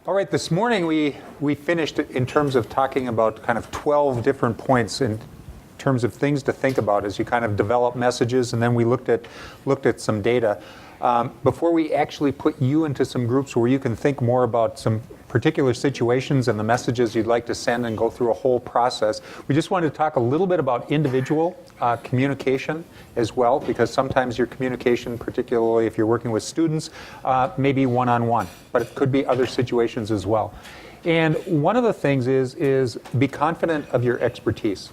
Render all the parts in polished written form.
All right, this morning we finished in terms of talking about kind of 12 different points in terms of things to think about as you kind of develop messages, and then we looked at some data. Before we actually put you into some groups where you can think more about some particular situations and the messages you'd like to send and go through a whole process, we just wanted to talk a little bit about individual communication as well, because sometimes your communication, particularly if you're working with students, may be one-on-one, but it could be other situations as well. And one of the things is be confident of your expertise,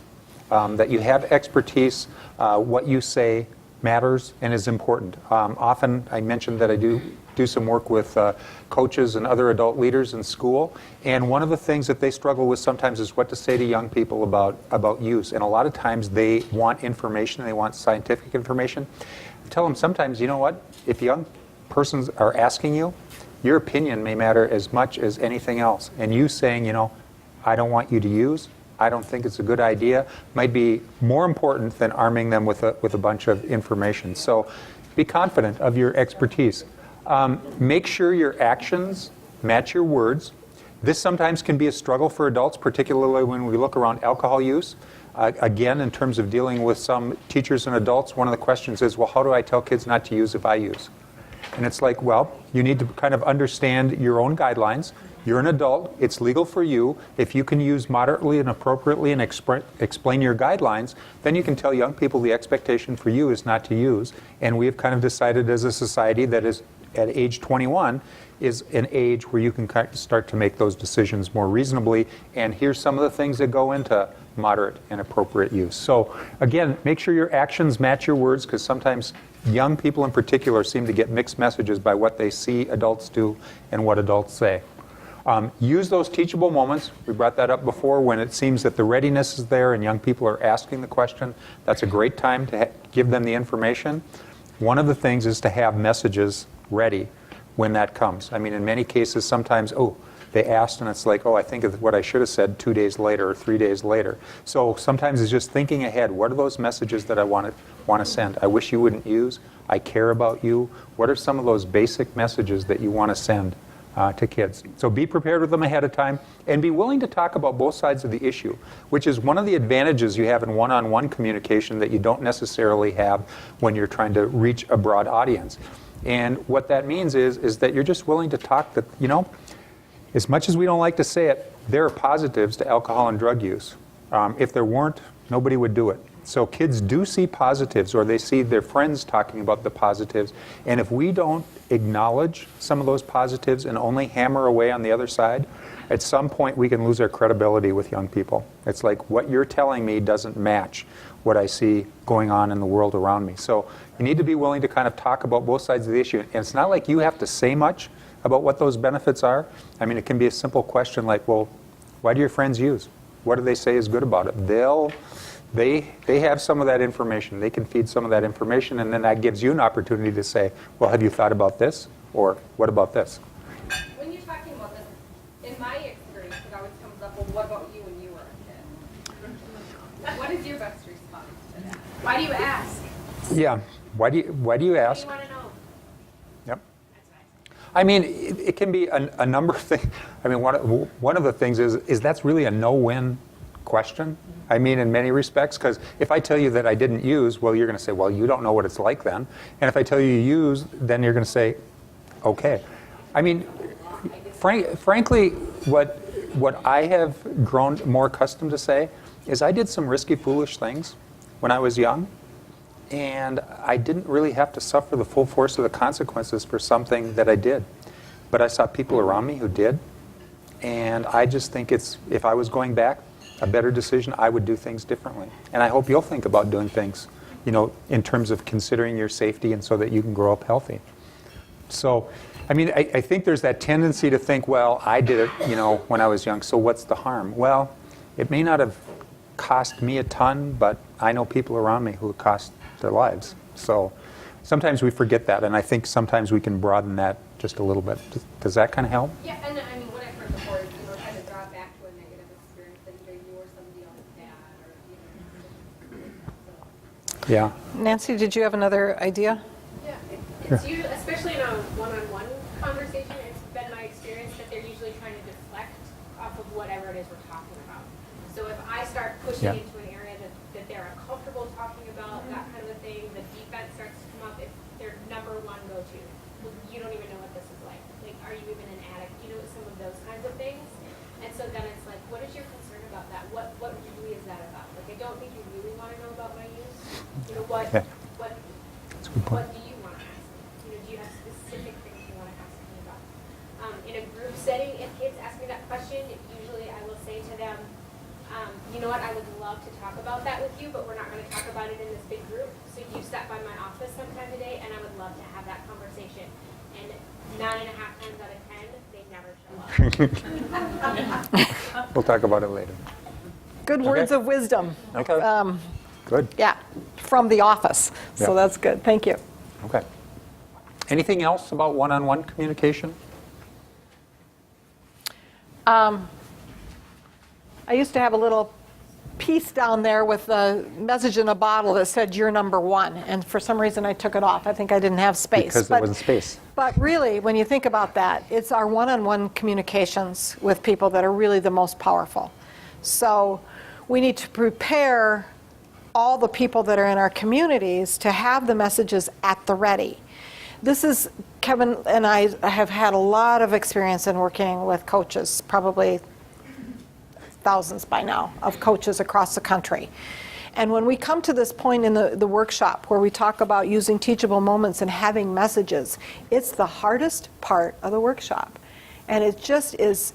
that you have expertise, what you say matters and is important. Often I mentioned that I do some work with coaches and other adult leaders in school, and one of the things that they struggle with sometimes is what to say to young people about use. And a lot of times they want information, they want scientific information. I tell them sometimes, you know what, if young persons are asking you, your opinion may matter as much as anything else. And you saying, you know, I don't want you to use, I don't think it's a good idea, might be more important than arming them with a bunch of information. So be confident of your expertise. Make sure your actions match your words. This sometimes can be a struggle for adults, particularly when we look around alcohol use. Again, in terms of dealing with some teachers and adults, one of the questions is, well, how do I tell kids not to use if I use? And it's like, well, you need to kind of understand your own guidelines. You're an adult. It's legal for you. If you can use moderately and appropriately and explain your guidelines, then you can tell young people the expectation for you is not to use. And we have kind of decided as a society that is at age 21 is an age where you can start to make those decisions more reasonably. And here's some of the things that go into moderate and appropriate use. So again, make sure your actions match your words, because sometimes young people in particular seem to get mixed messages by what they see adults do and what adults say. Use those teachable moments. We brought that up before, when it seems that the readiness is there and young people are asking the question. That's a great time to give them the information. One of the things is to have messages ready when that comes. I mean, in many cases, sometimes, oh, they asked and it's like, oh, I think of what I should have said 2 days later or 3 days later. So sometimes it's just thinking ahead. What are those messages that I want to send? I wish you wouldn't use. I care about you. What are some of those basic messages that you want to send to kids? So be prepared with them ahead of time, and be willing to talk about both sides of the issue, which is one of the advantages you have in one-on-one communication that you don't necessarily have when you're trying to reach a broad audience. And what that means is that you're just willing to talk that, you know, as much as we don't like to say it, there are positives to alcohol and drug use. If there weren't, nobody would do it. So kids do see positives, or they see their friends talking about the positives. And if we don't acknowledge some of those positives and only hammer away on the other side, at some point we can lose our credibility with young people. It's like, what you're telling me doesn't match what I see going on in the world around me. So you need to be willing to kind of talk about both sides of the issue. And it's not like you have to say much about what those benefits are. I mean, it can be a simple question like, well, why do your friends use? What do they say is good about it? They have some of that information. They can feed some of that information, and then that gives you an opportunity to say, well, have you thought about this? Or what about this? When you're talking about this, in my experience, it always comes up, well, what about you when you were a kid? What is your best response to that? Why do you ask? Yeah. Why do you ask? What do you want to know? Yep. I mean, it can be a number of things. I mean, one of the things is that's really a no-win question. I mean, in many respects, because if I tell you that I didn't use, well, you're going to say, well, you don't know what it's like then. And if I tell you you use, then you're going to say, okay. I mean, frankly, what I have grown more accustomed to say is I did some risky, foolish things when I was young, and I didn't really have to suffer the full force of the consequences for something that I did. But I saw people around me who did, and I just think it's, if I was going back, a better decision, I would do things differently. And I hope you'll think about doing things, you know, in terms of considering your safety and so that you can grow up healthy. So, I mean, I think there's that tendency to think, well, I did it, you know, when I was young, so what's the harm? Well, it may not have cost me a ton, but I know people around me who it cost their lives. So sometimes we forget that, and I think sometimes we can broaden that just a little bit. Does that kind of help? Yeah, and I mean, what I've heard before is, you know, kind of draw back to a negative experience that either you or somebody else had, or, you know. So. Yeah. Nancy, did you have another idea? Yeah, it's you, especially in a one-on-one conversation, it's been my experience that they're usually trying pushing Yeah. into an area that they're uncomfortable talking about, that kind of a thing, the defense starts to come up, it's their number one go-to. You don't even know what this is like. Like, are you even an addict? You know, some of those kinds of things. And so then it's like, what is your concern about that? What really is that about? Like, I don't think you really want to know about my use. You know, what Yeah. That's a good point. what do you want to ask me? You know, do you have specific things you want to ask me about? In a group setting, if kids ask me that question, usually I will say to them, you know what, I would love to talk about that with you, but we're not going to talk about it in this big group. So you stop by my office sometime today, and I would love to have that conversation. And 9.5 times out of 10, they never show up. We'll talk about it later. Good words of wisdom. Okay. Good. Yeah, from the office. So Yeah. that's good. Thank you. Okay. Anything else about one-on-one communication? I used to have a little piece down there with a message in a bottle that said, "You're number one." And for some reason, I took it off. I think I didn't have space. Because there wasn't space. But really, when you think about that, it's our one-on-one communications with people that are really the most powerful. So we need to prepare all the people that are in our communities to have the messages at the ready. This is, Kevin and I have had a lot of experience in working with coaches, probably thousands by now of coaches across the country. And when we come to this point in the workshop where we talk about using teachable moments and having messages, it's the hardest part of the workshop. And it just is,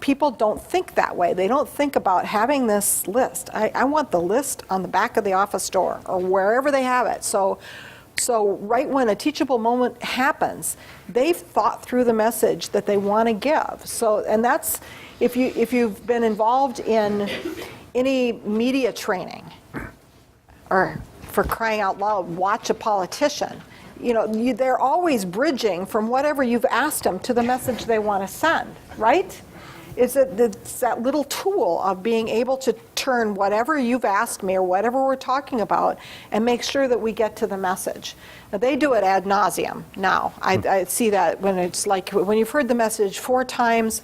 people don't think that way. They don't think about having this list. I want the list on the back of the office door or wherever they have it. So right when a teachable moment happens, they've thought through the message that they want to give. So, and that's, if you've been involved in any media training, or for crying out loud, watch a politician, you know, they're always bridging from whatever you've asked them to the message they want to send, right? It's that little tool of being able to turn whatever you've asked me or whatever we're talking about and make sure that we get to the message. Now, they do it ad nauseum now. I see that when it's like, when you've heard the message 4 times,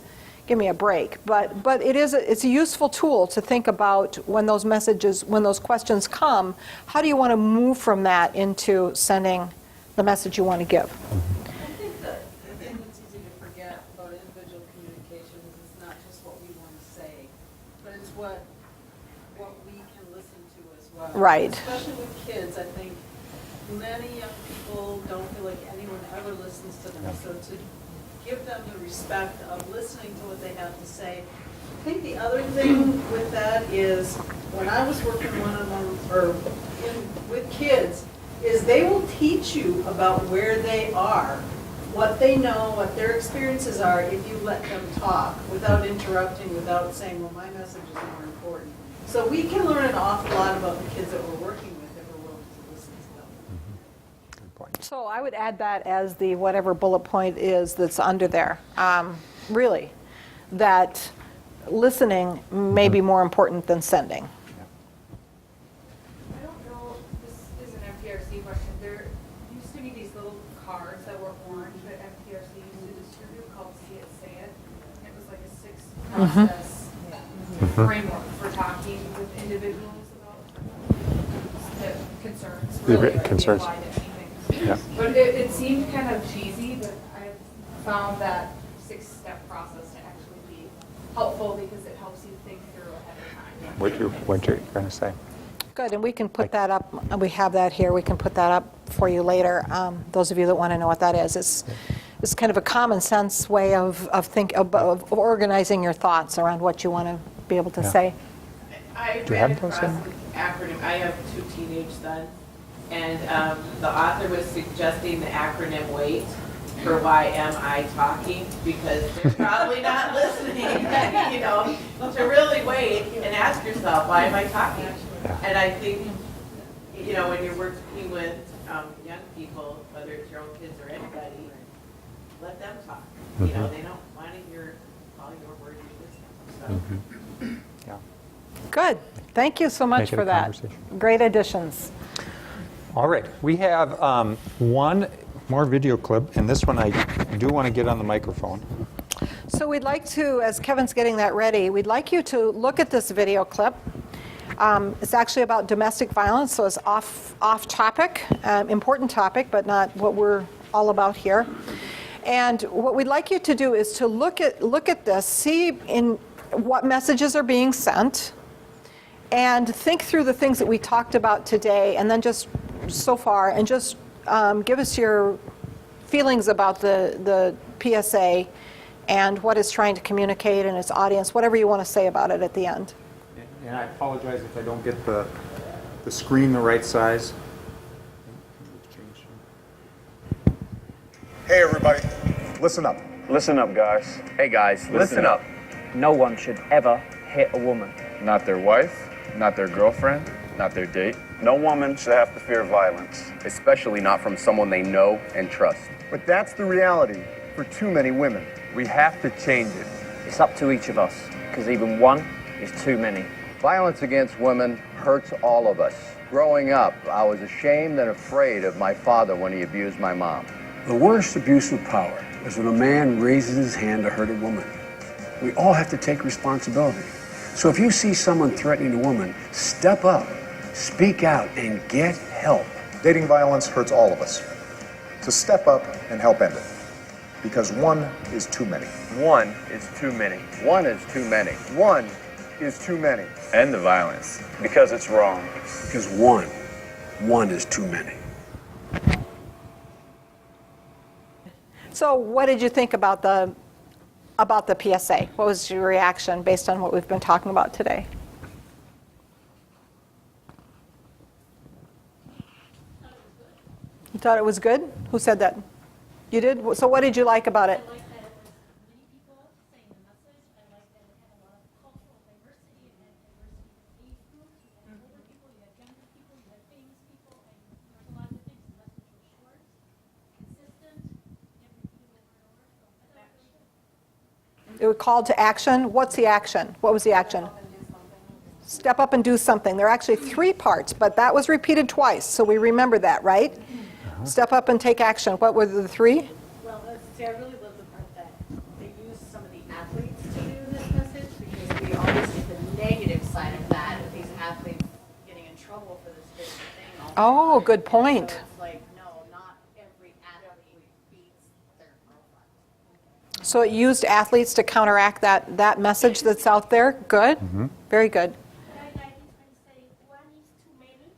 give me a break. But it's a useful tool to think about when those messages, when those questions come, how do you want to move from that into sending the message you want to give? I think the thing that's easy to forget about individual communications is not just what we want to say, but it's what we can listen to as well. Right. Especially with kids, I think many young people don't feel like anyone ever listens to them. So to give them the respect of listening to what they have to say. I think the other thing with that is when I was working one-on-one or with kids, is they will teach you about where they are, what they know, what their experiences are, if you let them talk without interrupting, without saying, well, my message is more important. So we can learn an awful lot about the kids that we're working with if we're willing to listen to them. Good point. So I would add that as the whatever bullet point is that's under there. Really, that listening may be more important than sending. I don't know, this is an MPRC question. There used to be these little cards that were orange that MPRC used to distribute called See It, Say It. And it was like a 6-process framework for talking with individuals about the concerns. The Really, like, concerns. applied to anything. Yeah. But it seemed kind of cheesy, but I found that 6-step process to actually be helpful because it helps you think through ahead of time. What you're going to say? Good, and we can put that up, we have that here, we can put that up for you later, those of you that want to know what that is. It's kind of a common sense way of organizing your thoughts around what you want to be able to Yeah. say. I Do you ran have those across in? an acronym. I have 2 teenage sons, and the author was suggesting the acronym WAIT for why am I talking, because they're probably not listening, you know, to really wait and ask yourself, why am I talking? Yeah. And I think, you know, when you're working with young people, whether it's your own kids or anybody, let them talk. You know, they don't want to hear all your words of wisdom. So. Yeah. Good, thank you so much Make it for a that. conversation. Great additions. All right. We have one more video clip, and this one I do want to get on the microphone. So we'd like to, as Kevin's getting that ready, we'd like you to look at this video clip. It's actually about domestic violence, so it's off topic, important topic, but not what we're all about here. And what we'd like you to do is to look at this, see in what messages are being sent, and think through the things that we talked about today, and then just so far, and just give us your feelings about the PSA and what it's trying to communicate and its audience, whatever you want to say about it at the end. And I apologize if I don't get the screen the right size. Hey everybody, listen up. Listen up, guys. Hey guys, listen up. No one should ever hit a woman. Not their wife, not their girlfriend, not their date. No woman should have to fear violence, especially not from someone they know and trust. But that's the reality for too many women. We have to change it. It's up to each of us, because even one is too many. Violence against women hurts all of us. Growing up, I was ashamed and afraid of my father when he abused my mom. The worst abuse of power is when a man raises his hand to hurt a woman. We all have to take responsibility. So if you see someone threatening a woman, step up, speak out, and get help. Dating violence hurts all of us. So step up and help end it. Because one is too many. One is too many. One is too many. One is too many. End the violence. Because it's wrong. Because one is too many. So what did you think about the PSA? What was your reaction based on what we've been talking about today? You thought it was good? Who said that? You did? So what did you like about it? I like that it was many people saying the message. I like that it had a lot of cultural diversity. It had diversity in age groups. You had older people, you had younger people, you had famous people, and there was a lot of good things. The message was short, consistent, never repeated over and over. So I thought it was really good. It was called to action. What's the action? What was the action? Step up and do something. There are actually 3 parts, but that was repeated twice, so we remember that, right? Step up and take action. What were the 3? Well, see, I really love the part that they use some of the athletes to do this message, because we always get the negative side of that, of these athletes getting in trouble for this different thing. Oh, good point. So it's like, no, not every athlete beats their girlfriend. So it used athletes to counteract that message that's out there. Good. Very good. But I like it when you say one is too many,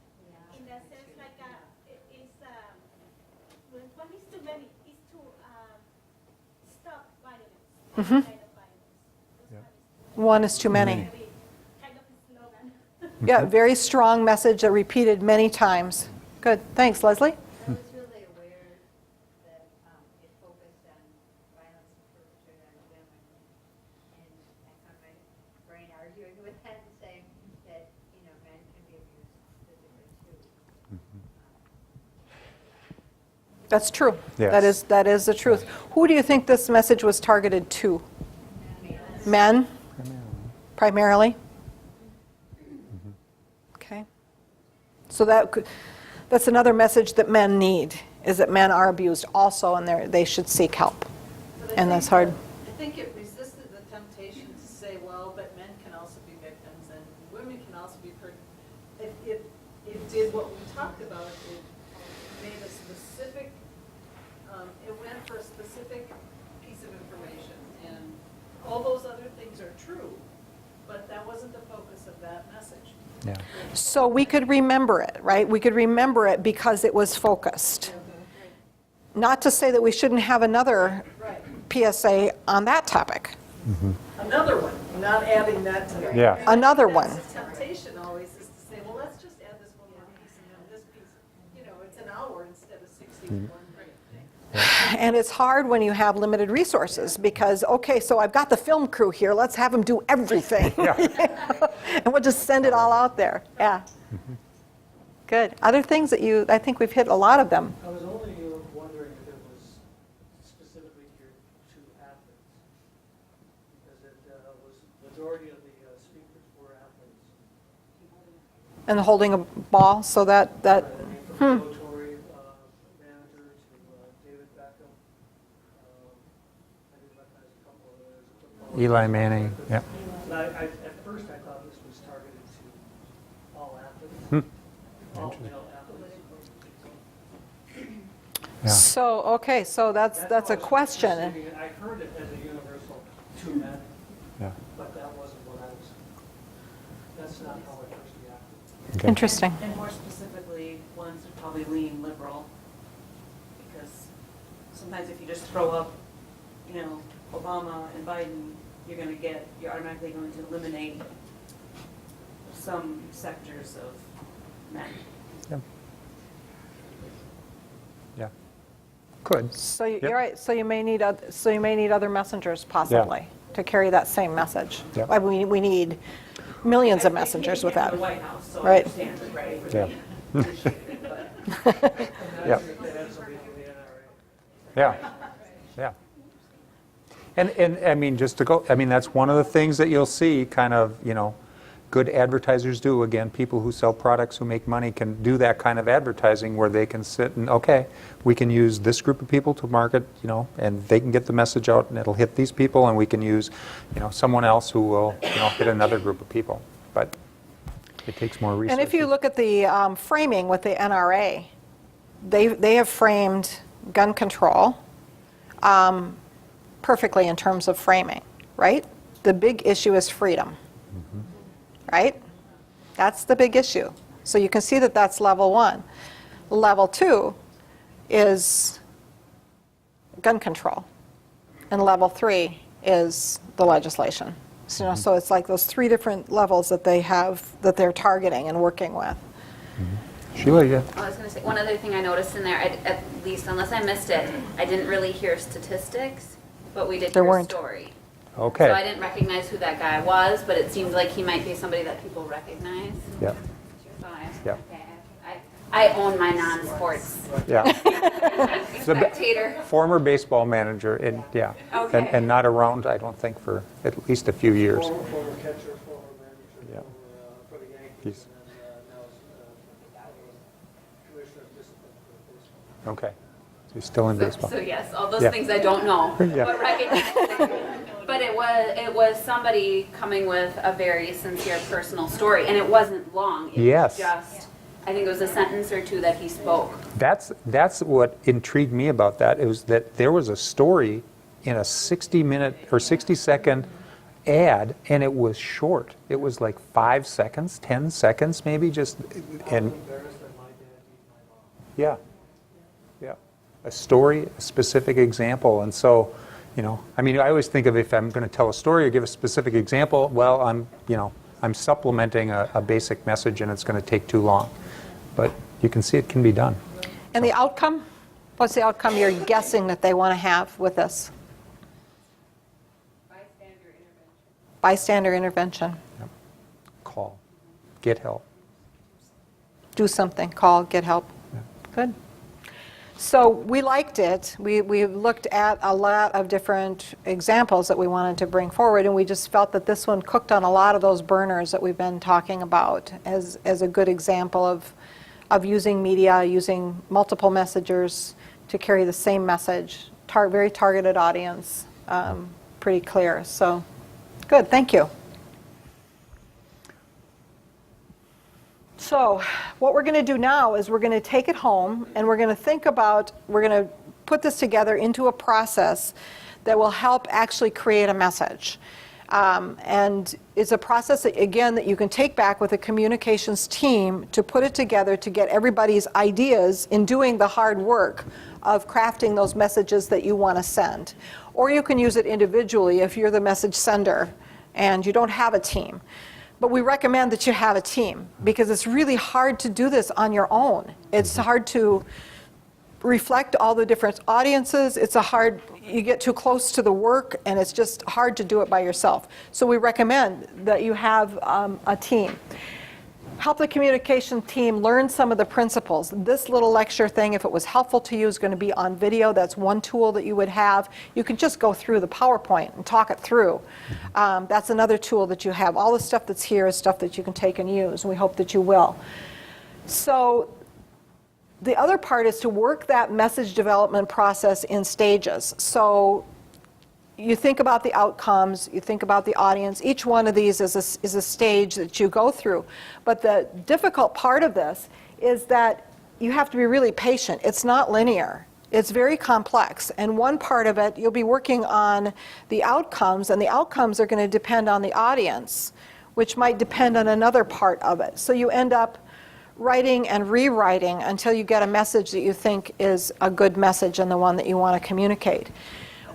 in the sense like when one is too many, is to stop violence, any kind of violence. One is too many. Kind of a slogan. Yeah, very strong message that repeated many times. Good. Thanks, Leslie. I was really aware that it focused on violence perpetrated on women, and I found my brain arguing with that and saying that, men can be abused physically too. That's true. Yes. That is the truth. Who do you think this message was targeted to? Men? Primarily? Okay. So that's another message that men need, is that men are abused also, and they should seek help. But I And that's think hard. I think it resisted the temptation to say, well, but men can also be victims and women can also be it did what we talked about. It made a specific, it went for a specific piece of information. And all those other things are true, but that wasn't the focus of that message. Yeah. So we could remember it, right? We could remember it because it was focused. Not to say that we shouldn't have another Right. PSA on that topic. Another one, not adding that to it. Yeah. And I Another think that's one. the temptation always is to say, well, let's just add this one more piece and then this piece. It's an hour instead of 60 for one thing. And it's hard when you have limited resources because, okay, so I've got the film crew here, let's have them do everything. And we'll just send it all out there. Yeah. Good. Other things that I think we've hit a lot of them. I was only wondering if it was specifically geared to athletes, because it was, majority of the speakers were athletes. And holding a ball, so that From Joe Torre, manager, to David Beckham. I did recognize a couple of others. Eli Manning. Yeah. And at first I thought this was targeted to all male athletes. Yeah. So, okay, so that's a why I was question. thinking, I heard it as a universal to men, Yeah. but that wasn't what I was, that's not how I first reacted. Okay. Interesting. And more specifically, ones would probably lean liberal, because sometimes if you just throw up, you know, Obama and Biden, you're automatically going to eliminate some sectors of men. Yeah. Yeah. Could. So you're Yep. right, so you may need other messengers possibly to carry that same message. Yep. I mean, we need millions of messengers with that. The White House, so I Right. understand it, right? Yeah. Appreciate it, but- Yeah. If they had somebody from the NRA. Yeah, yeah. And I mean, just to go, I mean, that's one of the things that you'll see kind of, you know, good advertisers do. Again, people who sell products, who make money can do that kind of advertising where they can sit and, okay, we can use this group of people to market, you know, and they can get the message out and it'll hit these people, and we can use, you know, someone else who will, you know, hit another group of people. But it takes more research. And if you look at the framing with the NRA, they have framed gun control perfectly in terms of framing, right? The big issue is freedom, right? That's the big issue. So you can see that that's level 1. Level 2 is gun control, and level 3 is the legislation. So, you know, so it's like those 3 different levels that they have, that they're targeting and working with. Sheila, yeah. I was going to say, one other thing I noticed in there, at least unless I missed it, I didn't really hear statistics, but we did There hear weren't. a story. Okay. So I didn't recognize who that guy was, but it seemed like he might be somebody that people recognize. Yeah. So Yeah. I own my non-sports Yeah. The spectator. former baseball manager, and yeah, Okay. and not around, I don't think, for at least a few years. Former catcher, former manager, Yeah. for the Yankees, He's- and then now is commissioner of discipline for baseball. Okay. So he's still in baseball. So yes, all those Yeah. things I don't know, Yeah. but recognize. But it was somebody coming with a very sincere personal story, and it wasn't long. It Yes. was just, I think it was a sentence or two that he spoke. That's what intrigued me about that, is that there was a story in a 60-minute or 60-second ad, and it was short. It was like 5 seconds, 10 seconds maybe, just, and Embarrassed that my dad beat my mom. yeah, yeah. A story, a specific example. And so, you know, I mean, I always think of, if I'm going to tell a story or give a specific example, well, I'm supplementing a basic message, and it's going to take too long. But you can see it can be done. And the outcome? What's the outcome you're guessing that they want to have with this? Bystander intervention. Call, get help. Do something, call, get help. Good. So we liked it. We looked at a lot of different examples that we wanted to bring forward, and we just felt that this one cooked on a lot of those burners that we've been talking about as a good example of using media, using multiple messengers to carry the same message, very targeted audience, pretty clear. So good, thank you. So what we're going to do now is we're going to take it home, and we're going to put this together into a process that will help actually create a message. And it's a process that, again, that you can take back with a communications team to put it together to get everybody's ideas in doing the hard work of crafting those messages that you want to send. Or you can use it individually if you're the message sender and you don't have a team. But we recommend that you have a team, because it's really hard to do this on your own. It's hard to reflect all the different audiences. You get too close to the work, and it's just hard to do it by yourself. So we recommend that you have a team. Help the communication team learn some of the principles. This little lecture thing, if it was helpful to you, is going to be on video. That's one tool that you would have. You can just go through the PowerPoint and talk it through. That's another tool that you have. All the stuff that's here is stuff that you can take and use, and we hope that you will. So the other part is to work that message development process in stages. So you think about the outcomes, you think about the audience. Each one of these is a stage that you go through. But the difficult part of this is that you have to be really patient. It's not linear. It's very complex. And one part of it, you'll be working on the outcomes, and the outcomes are going to depend on the audience, which might depend on another part of it. So you end up writing and rewriting until you get a message that you think is a good message and the one that you want to communicate.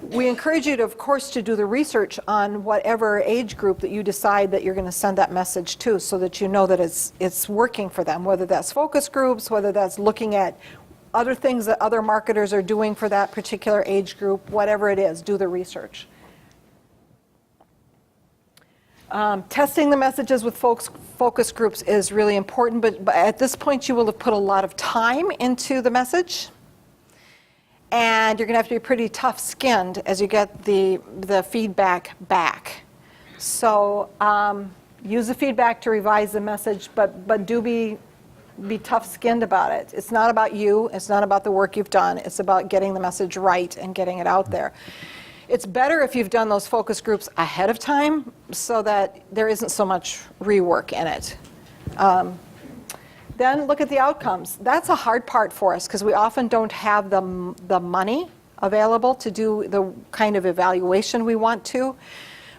We encourage you to, of course, to do the research on whatever age group that you decide that you're going to send that message to, so that you know that it's working for them, whether that's focus groups, whether that's looking at other things that other marketers are doing for that particular age group, whatever it is, do the research. Testing the messages with focus groups is really important, but at this point you will have put a lot of time into the message, and you're going to have to be pretty tough-skinned as you get the feedback back. So use the feedback to revise the message, but do be tough-skinned about it. It's not about you. It's not about the work you've done. It's about getting the message right and getting it out there. It's better if you've done those focus groups ahead of time so that there isn't so much rework in it. Then look at the outcomes. That's a hard part for us because we often don't have the money available to do the kind of evaluation we want to.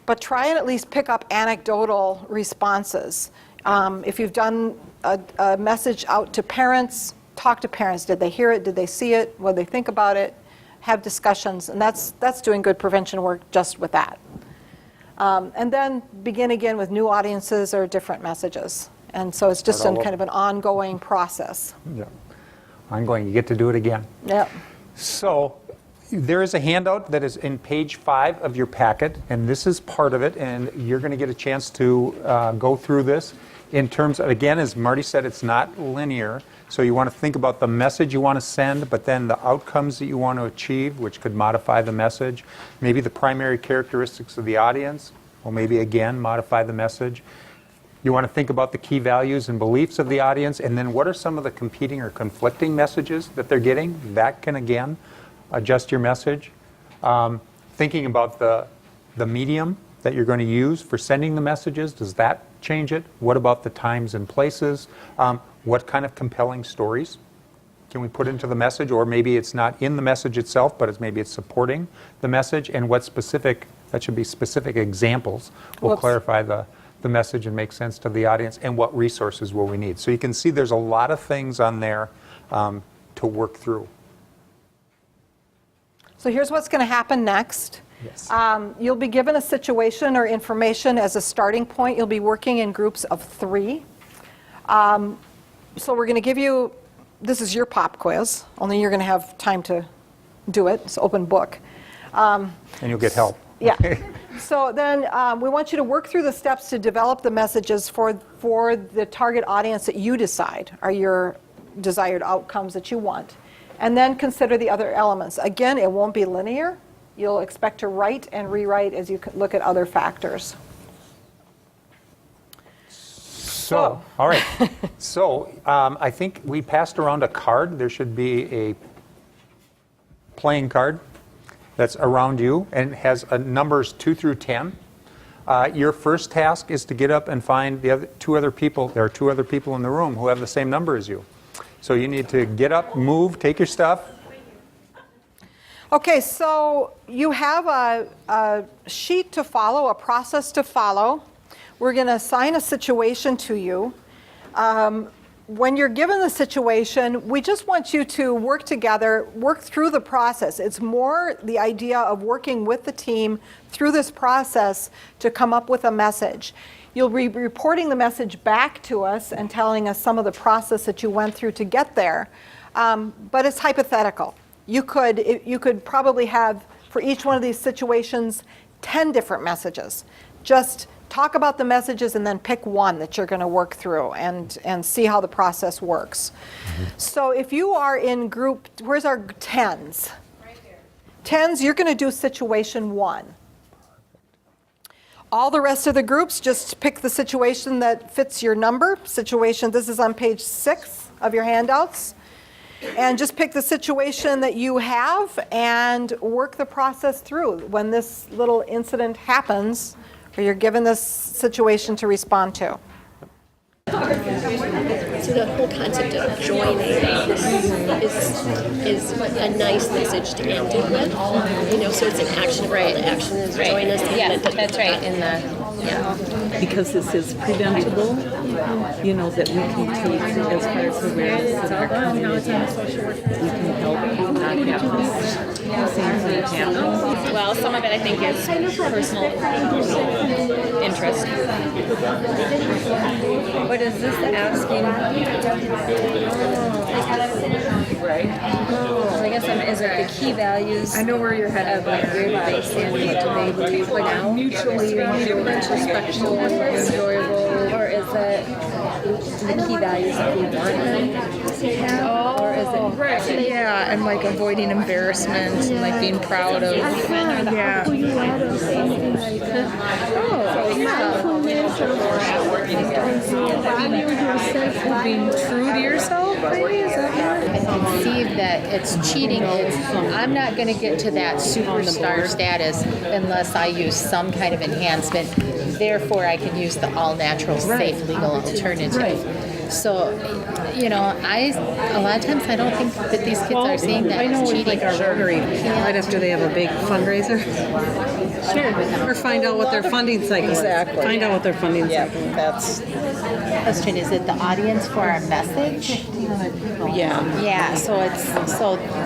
But try and at least pick up anecdotal responses. If you've done a message out to parents, talk to parents. Did they hear it? Did they see it? What did they think about it? Have discussions, and that's doing good prevention work just with that. And then begin again with new audiences or different messages. And so it's just kind of an ongoing process. Yeah, ongoing. You get to do it again. Yeah. So there is a handout that is in page 5 of your packet, and this is part of it, and you're going to get a chance to go through this. In terms of, again, as Marty said, it's not linear. So you want to think about the message you want to send, but then the outcomes that you want to achieve, which could modify the message. Maybe the primary characteristics of the audience, or maybe again, modify the message. You want to think about the key values and beliefs of the audience, and then what are some of the competing or conflicting messages that they're getting? That can, again, adjust your message. Thinking about the medium that you're going to use for sending the messages, does that change it? What about the times and places? What kind of compelling stories can we put into the message? Or maybe it's not in the message itself, but maybe it's supporting the message. And what specific, that should be specific examples, will clarify the message and make sense to the audience. And what resources will we need? So you can see there's a lot of things on there to work through. So here's what's going to happen next. Yes. You'll be given a situation or information as a starting point. You'll be working in groups of 3. So we're going to give you, this is your pop quiz, only you're going to have time to do it. It's open book. And you'll get help. Yeah. So then we want you to work through the steps to develop the messages for the target audience that you decide are your desired outcomes that you want. And then consider the other elements. Again, it won't be linear. You'll expect to write and rewrite as you look at other factors. So, all right. So I think we passed around a card. There should be a playing card that's around you and has numbers 2 through 10. Your first task is to get up and find the other 2 other people. There are 2 other people in the room who have the same number as you. So you need to get up, move, take your stuff. Okay, so you have a sheet to follow, a process to follow. We're going to assign a situation to you. When you're given the situation, we just want you to work together, work through the process. It's more the idea of working with the team through this process to come up with a message. You'll be reporting the message back to us and telling us some of the process that you went through to get there, but it's hypothetical. You could probably have, for each one of these situations, 10 different messages. Just talk about the messages and then pick one that you're going to work through and see how the process works. Mm-hmm. So if you are in group, where's our 10s? Right here. 10s, you're going to do situation 1. All the rest of the groups, just pick the situation that fits your number. Situation, this is on page 6 of your handouts. And just pick the situation that you have and work the process through. When this little incident happens, or you're given this situation to respond to. So the whole concept of joining is a nice message to end it with. So it's an action. Right. Action is join us. Yeah, that's right. In the because this is preventable, that we can take as far as awareness in our community. We can help not have this same thing happen. well, some of it I think is personal interest. But is this asking? Right. So I guess is it the key values? I know where you're headed. Of like where do they stand for now? Mutually respectful, enjoyable, or is it the key values that we want them to have? Or is it Yeah, and like avoiding embarrassment and like being proud of. Yeah. Being true to yourself, maybe? Is that I conceive that it's cheating. I'm not going to get to that superstar status unless I use some kind of enhancement. Therefore, I can use the all-natural, safe, legal alternative. So, a lot of times I don't think that these kids are seeing that as cheating. Like our Rotary, right after they have a big fundraiser. Sure. Or find out what their funding cycle is. Exactly. Find out what their funding cycle is. That's Question, is it the audience for our message? Yeah. Yeah, so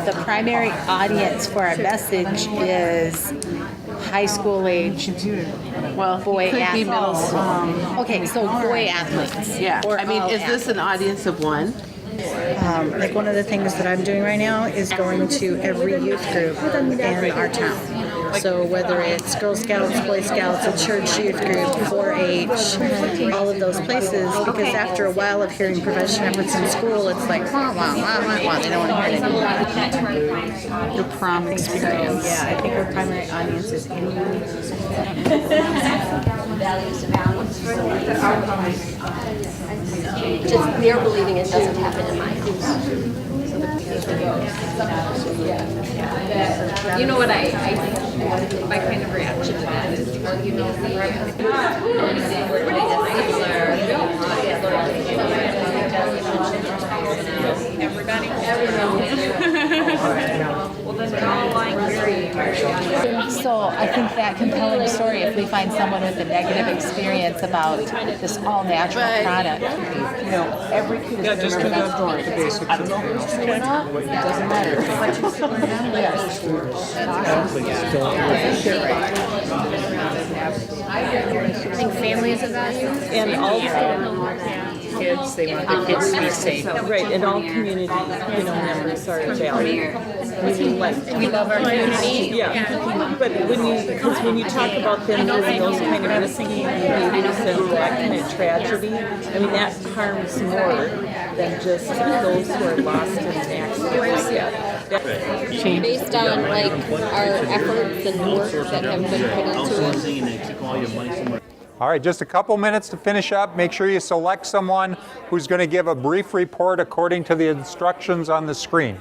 the primary audience for our message is high school age boy athletes. Okay, so boy athletes. Yeah. Or I mean, all is this an audience of one? like one of the things that I'm doing right now is going to every youth group in our town. So whether it's Girl Scouts, Boy Scouts, a church youth group, 4-H, all of those places, because after a while of hearing prevention efforts in school, it's like, wah, wah, wah, wah, wah. They don't want to hear it anymore. The prom experience. Yeah, I think our primary audience is just they're believing it doesn't happen in my house. You know what I my kind of reaction to that is, everybody. Well, then they're all lying very. So I think that compelling story, if we find someone with a negative experience about this all-natural product, every kid is just do that story. I don't know who's true or not. It doesn't matter. I think family is a value. And also kids, they want their kids to be safe. Right, and all community, members are valued. We love our community. Yeah, but when you talk about them doing those kind of risky behaviors and that kind of tragedy, I mean, that harms more than just those who are lost in an accident like that. Based on our efforts and work that have been put into it. All right, just a couple minutes to finish up. Make sure you select someone who's going to give a brief report according to the instructions on the screen.